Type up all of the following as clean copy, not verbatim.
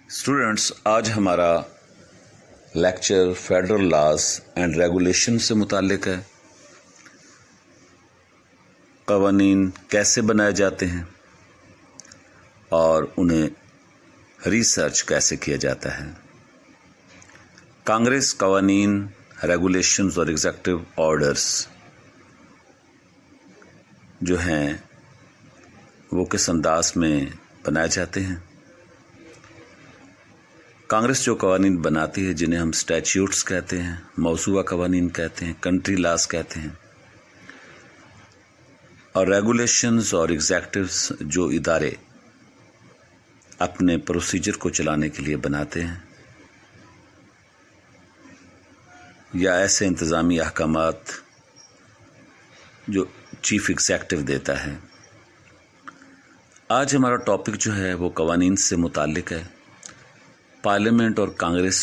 Students, आज हमारा lecture federal laws and regulation से मुताल्लिक है। कवानीन कैसे बनाए जाते हैं और उन्हें रिसर्च कैसे किया जाता है। कांग्रेस कवानीन, रेगुलेशंस और एग्जीक्यूटिव ऑर्डर्स जो हैं वो किस अंदाज में बनाए जाते हैं। कांग्रेस जो कवानीन बनाती है जिन्हें हम स्टैट्यूट्स कहते हैं, मौसूआ कवानीन कहते हैं, कंट्री लॉज कहते हैं, और रेगुलेशंस और एग्जीक्यूटिव्स जो इदारे अपने प्रोसीजर को चलाने के लिए बनाते हैं या ऐसे इंतज़ामी अहकामात जो चीफ एग्जीक्यूटिव देता है। आज हमारा टॉपिक जो है वो कवानीन से मुताल्लिक है। पार्लियामेंट और कांग्रेस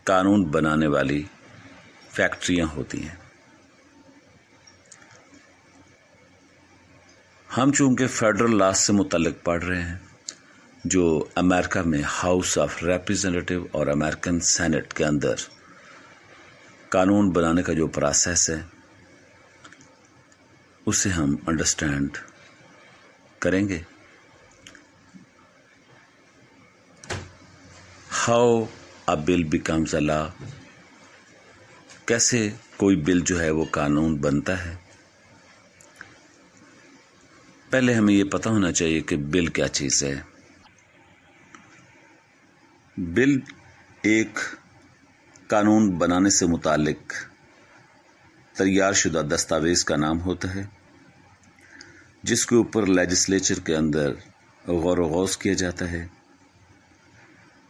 कानून बनाने वाली फैक्ट्रियां होती हैं। हम चूंकि फेडरल लॉ से मुताल्लिक पढ़ रहे हैं जो अमेरिका में हाउस ऑफ रिप्रेजेंटेटिव और अमेरिकन सेनेट के अंदर कानून बनाने का जो प्रोसेस है उसे हम अंडरस्टैंड करेंगे। How a bill becomes a law, कैसे कोई बिल जो है वो कानून बनता है। पहले हमें ये पता होना चाहिए कि बिल क्या चीज़ है। बिल एक कानून बनाने से मुतालिक तैयार शुदा दस्तावेज़ का नाम होता है जिसके ऊपर लेजिस्लेचर के अंदर गौर व गौस किया जाता है।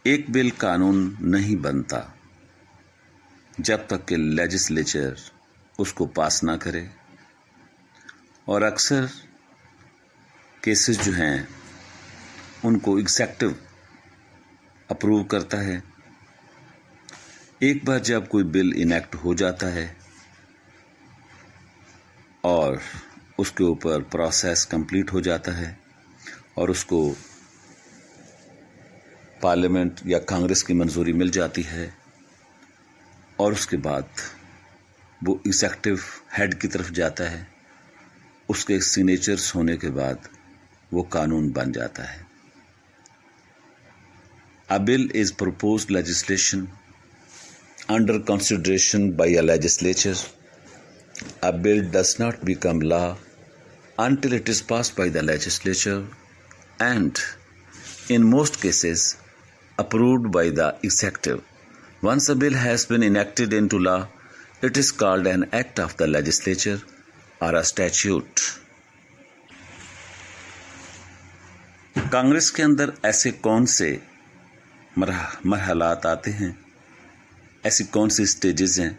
एक बिल कानून नहीं बनता जब तक कि लेजिस्लेचर उसको पास ना करे, और अक्सर केसेस जो हैं उनको एग्जीक्यूटिव अप्रूव करता है। एक बार जब कोई बिल इनेक्ट हो जाता है और उसके ऊपर प्रोसेस कंप्लीट हो जाता है और उसको पार्लियामेंट या कांग्रेस की मंजूरी मिल जाती है और उसके बाद वो एग्जीक्यूटिव हेड की तरफ जाता है, उसके सिग्नेचर्स होने के बाद वो कानून बन जाता है। A bill is proposed legislation under consideration by a legislature. A bill does not become law until it is passed by the legislature and, in most cases, approved by the executive. Once a bill has been enacted into law, it is called an act of the legislature or a statute. Congress के अंदर ऐसे कौन से मरहलात आते हैं, ऐसी कौन सी stages हैं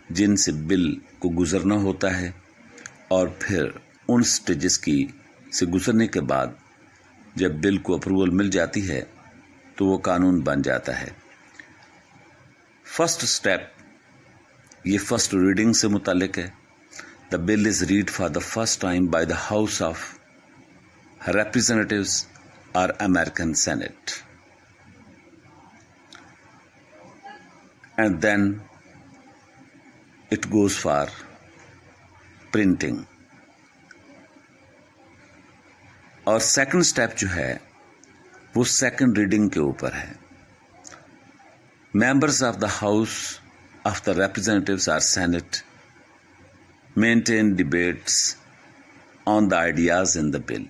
जिनसे बिल को गुजरना होता है और फिर उन स्टेजेस की से गुजरने के बाद जब बिल को अप्रूवल मिल जाती है तो वो कानून बन जाता है। फर्स्ट स्टेप ये फर्स्ट रीडिंग से मुतालिक है। The bill is read for the first time by the House of Representatives और American Senate and then it goes for printing. और सेकंड स्टेप जो है वो सेकंड रीडिंग के ऊपर है। Members of the House of the Representatives और Senate maintain debates on the ideas in the bill.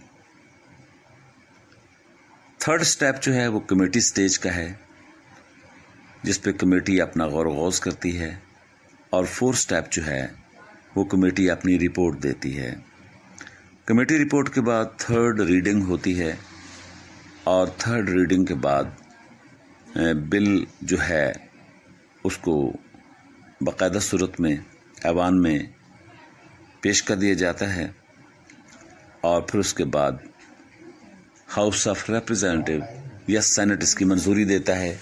Third step जो है वो कमेटी स्टेज का है जिस पे कमेटी अपना गौर गौस करती है, और फोर्थ स्टेप जो है वो कमेटी अपनी रिपोर्ट देती है। कमेटी रिपोर्ट के बाद थर्ड रीडिंग होती है और थर्ड रीडिंग के बाद बिल जो है उसको बाकायदा सूरत में ऐवान में पेश कर दिया जाता है और फिर उसके बाद हाउस ऑफ रिप्रेजेंटेटिव या सेनेट इसकी मंजूरी देता है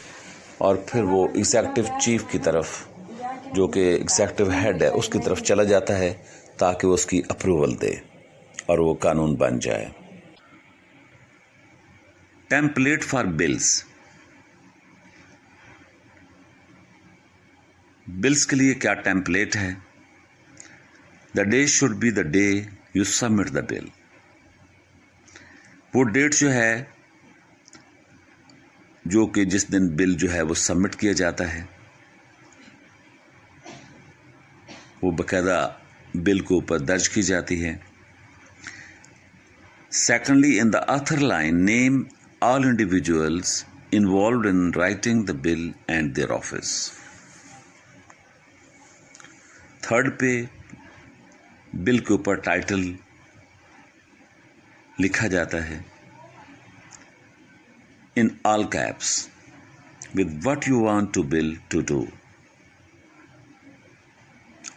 और फिर वो एग्जीक्यूटिव चीफ की तरफ जो कि एग्जीक्यूटिव हेड है उसकी तरफ चला जाता है ताकि वो उसकी अप्रूवल दे और वो कानून बन जाए। टेम्पलेट फॉर बिल्स, बिल्स के लिए क्या टेम्पलेट है? The day should be the day you submit the bill, वो डेट जो है जो कि जिस दिन बिल जो है वो सबमिट किया जाता है, वो बाकायदा बिल के ऊपर दर्ज की जाती है। Secondly, in the author line name all individuals involved in writing the bill and their office. Third पे बिल के ऊपर टाइटल लिखा जाता है in all caps with what you want to bill to do.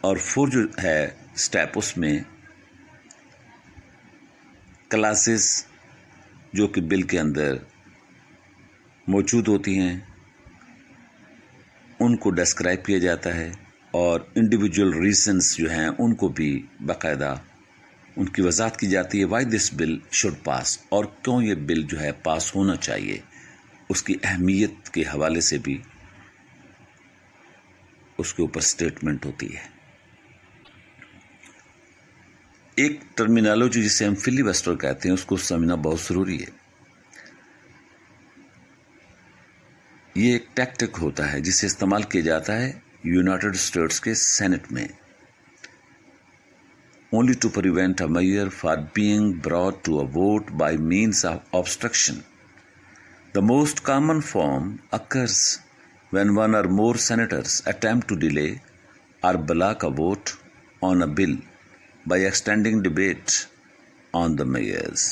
और फोर जो है step, उसमें क्लासेस जो कि बिल के अंदर मौजूद होती हैं उनको डिस्क्राइब किया जाता है, और इंडिविजुअल रीजंस जो हैं उनको भी बाकायदा उनकी वजाहत की जाती है, why this bill should pass, और क्यों ये बिल जो है पास होना चाहिए, उसकी अहमियत के हवाले से भी उसके ऊपर स्टेटमेंट होती है। एक टर्मिनोलॉजी जिसे हम फिलिबस्टर कहते हैं, उसको समझना बहुत ज़रूरी है। ये एक टैक्टिक होता है जिसे इस्तेमाल किया जाता है यूनाइटेड स्टेट्स के सेनेट में, only to prevent a measure for being brought to a vote by means of obstruction. The most common form occurs when one or more senators attempt to delay or block a vote on a bill by extending debate on the measures.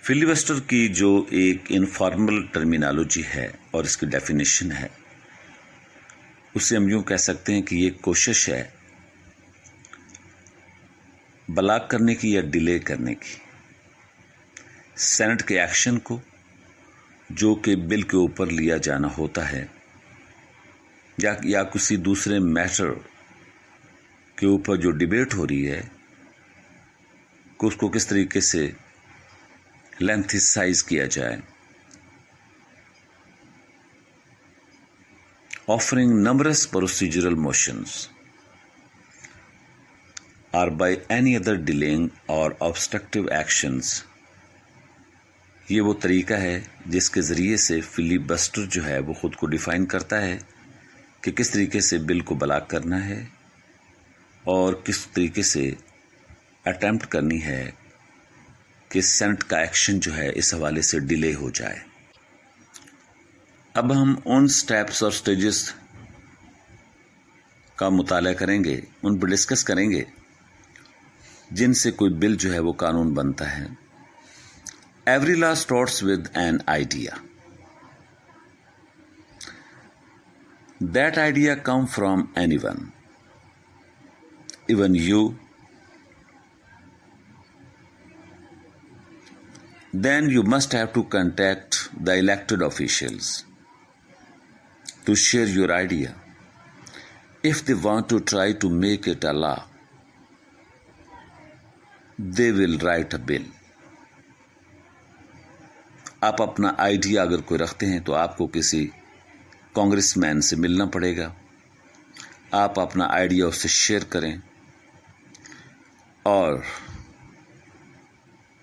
Filibuster की जो एक informal terminology है और इसकी definition है, उसे हम यूँ कह सकते हैं कि ये कोशिश है ब्लॉक करने की या डिले करने की सेनेट के एक्शन को जो कि बिल के ऊपर लिया जाना होता है, या किसी दूसरे मैटर के ऊपर जो डिबेट हो रही है कि उसको किस तरीके से लेंथसाइज किया जाए। Offering numerous procedural motions or by any other delaying or obstructive actions, ये वो तरीका है जिसके ज़रिए से फिलिबस्टर जो है वो ख़ुद को डिफ़ाइन करता है कि किस तरीके से बिल को ब्लॉक करना है और किस तरीके से अटेम्प्ट करनी है कि सेनेट का एक्शन जो है इस हवाले से डिले हो जाए। अब हम उन स्टेप्स और स्टेजेस का मुताला करेंगे, उन पर डिस्कस करेंगे जिनसे कोई बिल जो है वो कानून बनता है। Every law starts with an idea. That idea come from anyone, even you. Then you must have to contact the elected officials to share your idea. If they want to try to make it a law, they will write a bill. आप अपना idea अगर कोई रखते हैं तो आपको किसी congressman से मिलना पड़ेगा, आप अपना आइडिया उससे शेयर करें, और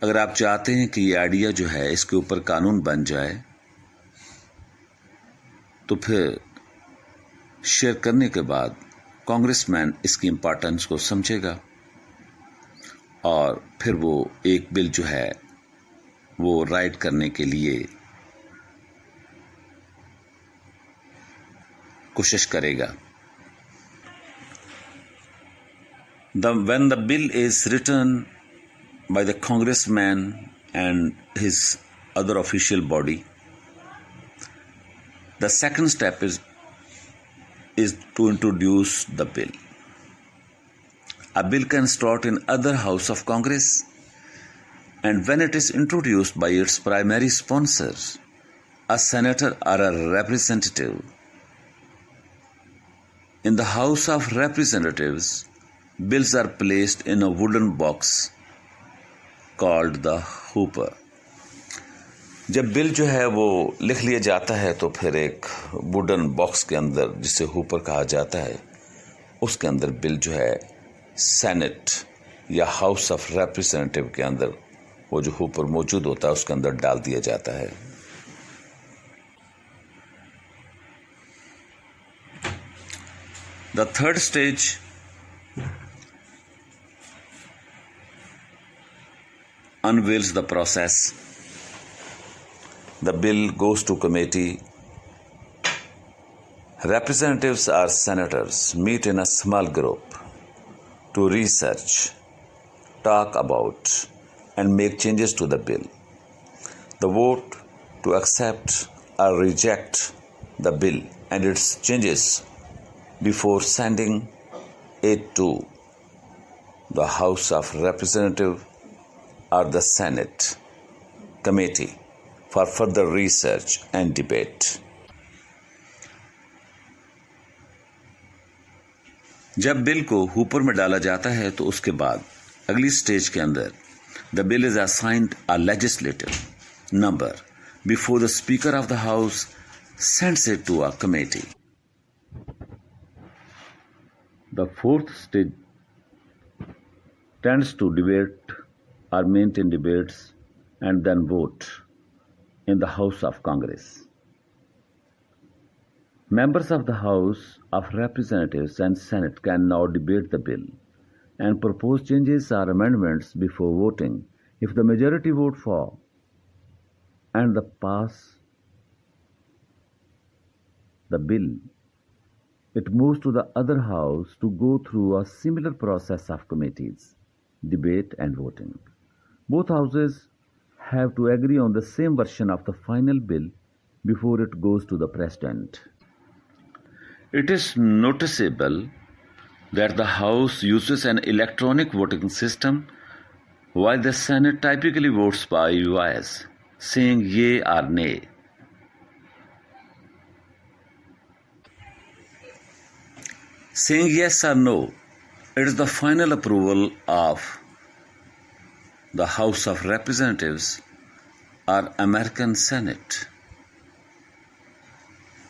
अगर आप चाहते हैं कि ये आइडिया जो है इसके ऊपर कानून बन जाए तो फिर शेयर करने के बाद कांग्रेसमैन इसकी इम्पोर्टेंस को समझेगा और फिर वो एक बिल जो है वो राइट करने के लिए कोशिश करेगा। When the bill is written by the congressman and his other official body, the second step is to introduce the bill. A bill can start in other house of Congress, and when it is introduced by its primary sponsor, a senator or a representative, in the House of Representatives, bills are placed in a wooden box called the hooper. جب بل جو ہے وہ لکھ لیا جاتا ہے تو پھر ایک ووڈن باکس کے اندر جسے ہوپر کہا جاتا ہے اس کے اندر بل جو ہے سینٹ یا ہاؤس آف ریپرزینٹیو کے اندر وہ جو ہوپر موجود ہوتا ہے اس کے اندر ڈال دیا جاتا ہے. The third stage unveils the process. The bill goes to committee. Representatives or senators meet in a small group to research, talk about, and make changes to the bill. The vote to accept or reject the bill and its changes before sending it to the House of Representatives or the Senate committee for further research and debate. جب بل کو hopper میں ڈالا جاتا ہے تو اس کے بعد اگلی سٹیج کے اندر the bill is assigned a legislative number before the Speaker of the House sends it to a committee. The fourth stage tends to debate or maintain debates and then vote in the House of Congress. Members of the House of Representatives and Senate can now debate the bill and propose changes or amendments before voting. If the majority vote for and pass the bill, it moves to the other house to go through a similar process of committees, debate and voting. Both houses have to agree on the same version of the final bill before it goes to the President. It is noticeable that the House uses an electronic voting system while the Senate typically votes by voice, saying yea or nay. Saying yes or no, it is the final approval of the House of Representatives or American Senate.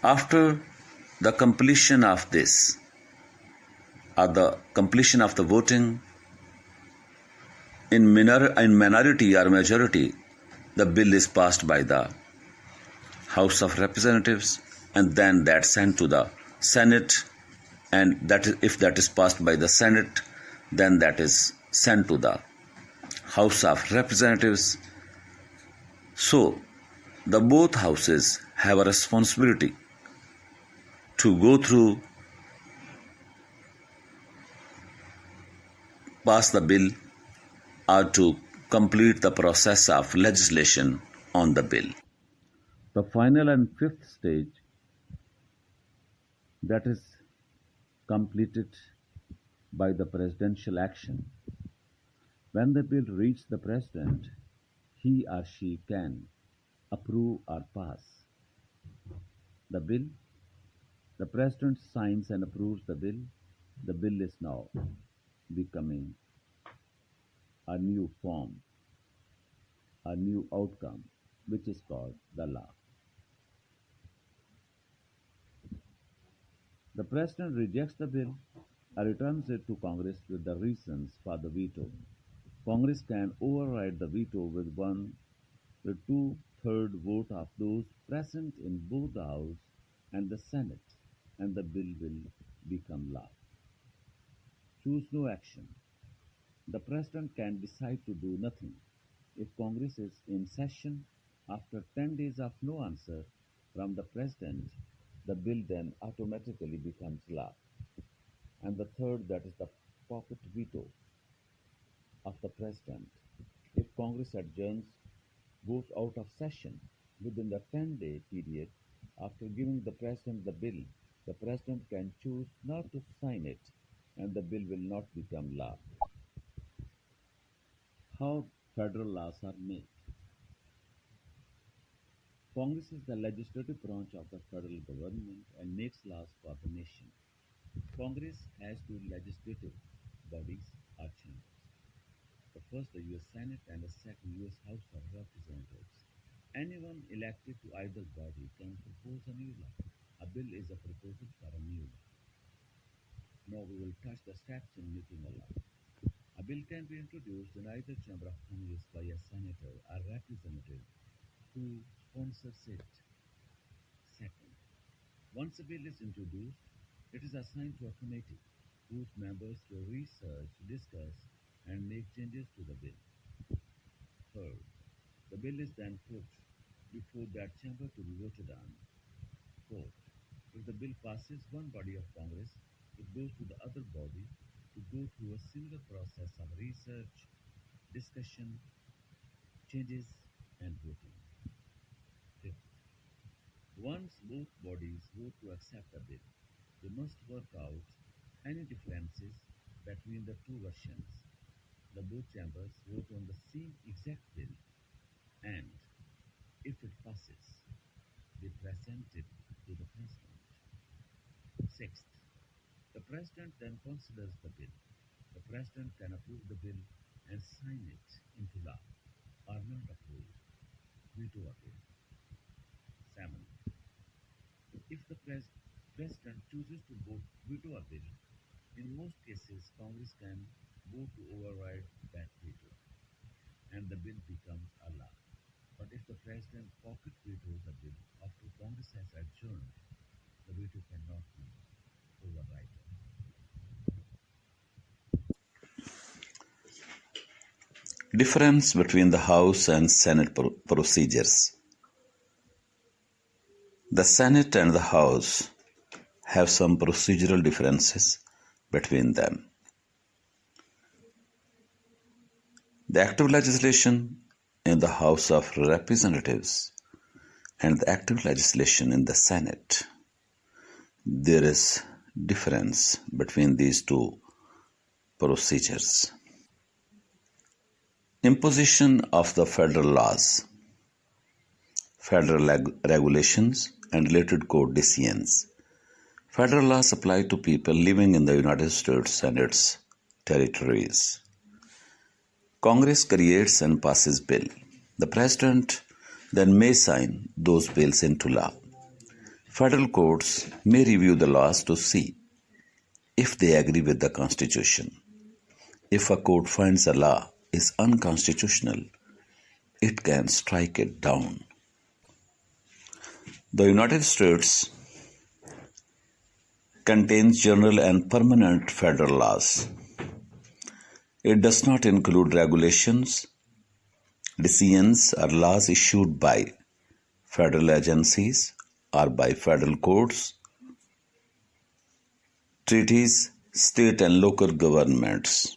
After the completion of this, or the completion of the voting in minority or majority, the bill is passed by the House of Representatives and then that sent to the Senate, and that is, if that is passed by the Senate, then that is sent to the House of Representatives. So the both houses have a responsibility to go through, pass the bill, or to complete the process of legislation on the bill. The final and fifth stage, that is completed by the presidential action. When the bill reaches the President, he or she can approve or pass the bill. The President signs and approves the bill. The bill is now becoming a new form, a new outcome, which is called the law. The President rejects the bill or returns it to Congress with the reasons for the veto. Congress can override the veto with two-thirds vote of those present in both the House and the Senate, and the bill will become law. Choose no action. The President can decide to do nothing. If Congress is in session, after 10 days of no answer from the President, the bill then automatically becomes law. And the third, that is the pocket veto of the President. If Congress adjourns, goes out of session within the 10-day period after giving the President the bill, the President can choose not to sign it and the bill will not become law. How federal laws are made. Congress is the legislative branch of the federal government and makes laws for the nation. Congress has two legislative bodies or chambers. The first, the U.S. Senate, and the second, U.S. House of Representatives. Anyone elected to either body can propose a new law. A bill is a proposal for a new law. Now we will touch the steps in making a law. A bill can be introduced in either chamber of Congress by a senator or representative who sponsors it. Second, once a bill is introduced, it is assigned to a committee whose members will research, discuss, and make changes to the bill. Third, the bill is then put before that chamber to be voted on. Fourth, if the bill passes one body of Congress, it goes to the other body to go through a similar process of research, discussion, changes, and voting. Fifth, once both bodies vote to accept the bill, they must work out any differences between the two versions. The both chambers vote on the same exact bill, and if it passes, they present it to the President. Sixth, the President then considers the bill. The President can approve the bill and sign it into law, or not approve, veto a bill. Seventh, if the President chooses to veto a bill, in most cases Congress can vote to override that veto, and the bill becomes a law. But if the President pocket vetoes a bill after Congress has adjourned, the veto cannot be overridden. Difference between the House and Senate procedures. The Senate and the House have some procedural differences between them. The active legislation in the House of Representatives and the active legislation in the Senate, there is difference between these two procedures. Imposition of the federal laws, federal regulations, and related court decisions. Federal laws apply to people living in the United States and its territories. Congress creates and passes bill. The President then may sign those bills into law. Federal courts may review the laws to see if they agree with the Constitution. If a court finds a law is unconstitutional, it can strike it down. The United States contains general and permanent federal laws. It does not include regulations, decisions, or laws issued by federal agencies or by federal courts, treaties, state and local governments.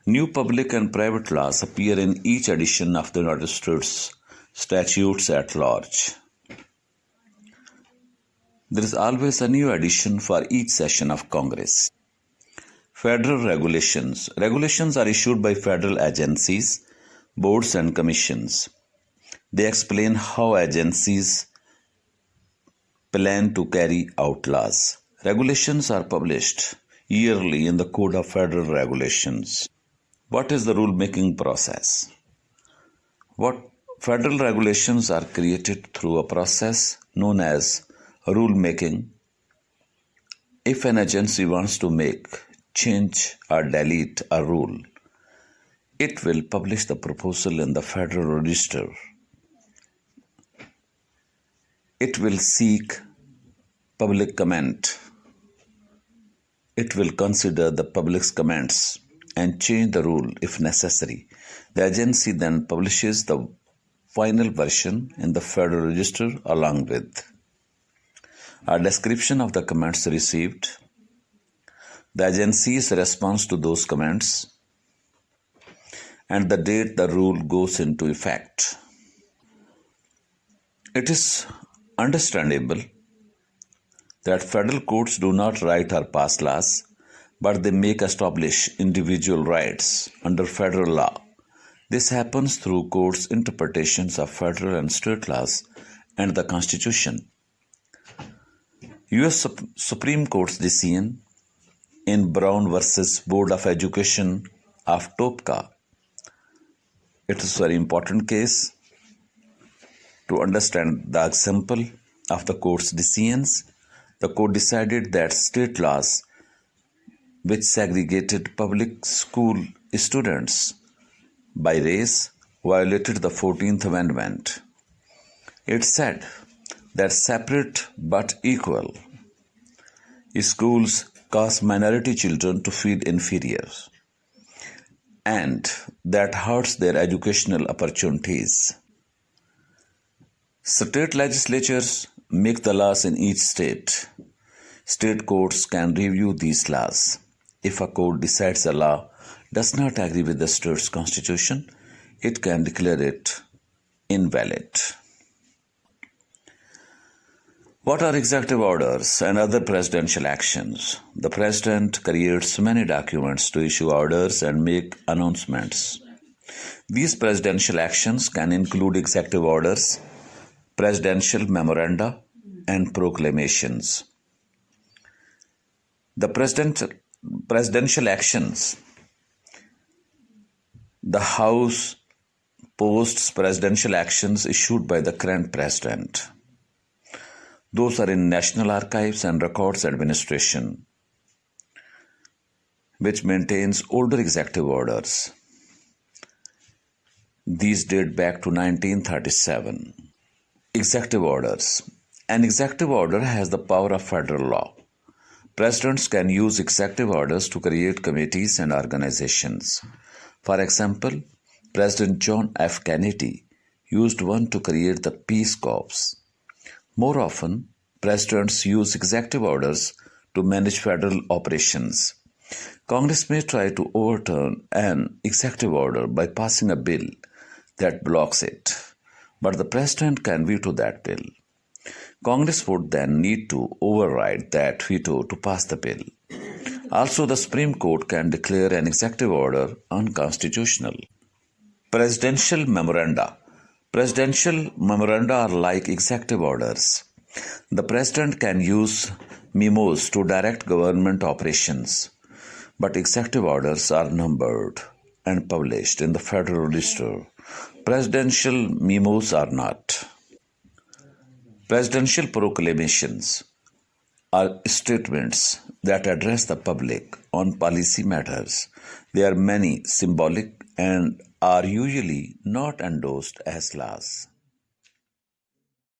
New public and private laws appear in each edition of the United States statutes at large. There is always a new edition for each session of Congress. Federal regulations. Regulations are issued by federal agencies, boards, and commissions. They explain how agencies plan to carry out laws. Regulations are published yearly in the Code of Federal Regulations. What is the rule-making process? Federal regulations are created through a process known as rule-making. If an agency wants to make, change, or delete a rule, it will publish the proposal in the Federal Register. It will seek public comment. It will consider the public's comments and change the rule if necessary. The agency then publishes the final version in the Federal Register along with a description of the comments received, the agency's response to those comments, and the date the rule goes into effect. It is understandable that federal courts do not write or pass laws, but they make establish individual rights under federal law. This happens through courts' interpretations of federal and state laws and the Constitution. U.S. Supreme Court's decision in Brown versus Board of Education of Topeka. It is a very important case. To understand the example of the court's decisions, the court decided that state laws which segregated public school students by race violated the 14th Amendment. It said that separate but equal schools cause minority children to feel inferior, and that hurts their educational opportunities. State legislatures make the laws in each state. State courts can review these laws. If a court decides a law does not agree with the state's constitution, it can declare it invalid. What are executive orders and other presidential actions? The president creates many documents to issue orders and make announcements. These presidential actions can include executive orders, presidential memoranda, and proclamations. The presidential actions. The House posts presidential actions issued by the current president. Those are in National Archives and Records Administration, which maintains older executive orders. These date back to 1937. Executive orders. An executive order has the power of federal law. Presidents can use executive orders to create committees and organizations. For example, President John F. Kennedy used one to create the Peace Corps. More often, presidents use executive orders to manage federal operations. Congress may try to overturn an executive order by passing a bill that blocks it, but the president can veto that bill. Congress would then need to override that veto to pass the bill. Also, the Supreme Court can declare an executive order unconstitutional. Presidential memoranda. Presidential memoranda are like executive orders. The president can use memos to direct government operations, but executive orders are numbered and published in the Federal Register. Presidential memos are not. Presidential proclamations are statements that address the public on policy matters. They are many, symbolic, and are usually not endorsed as laws.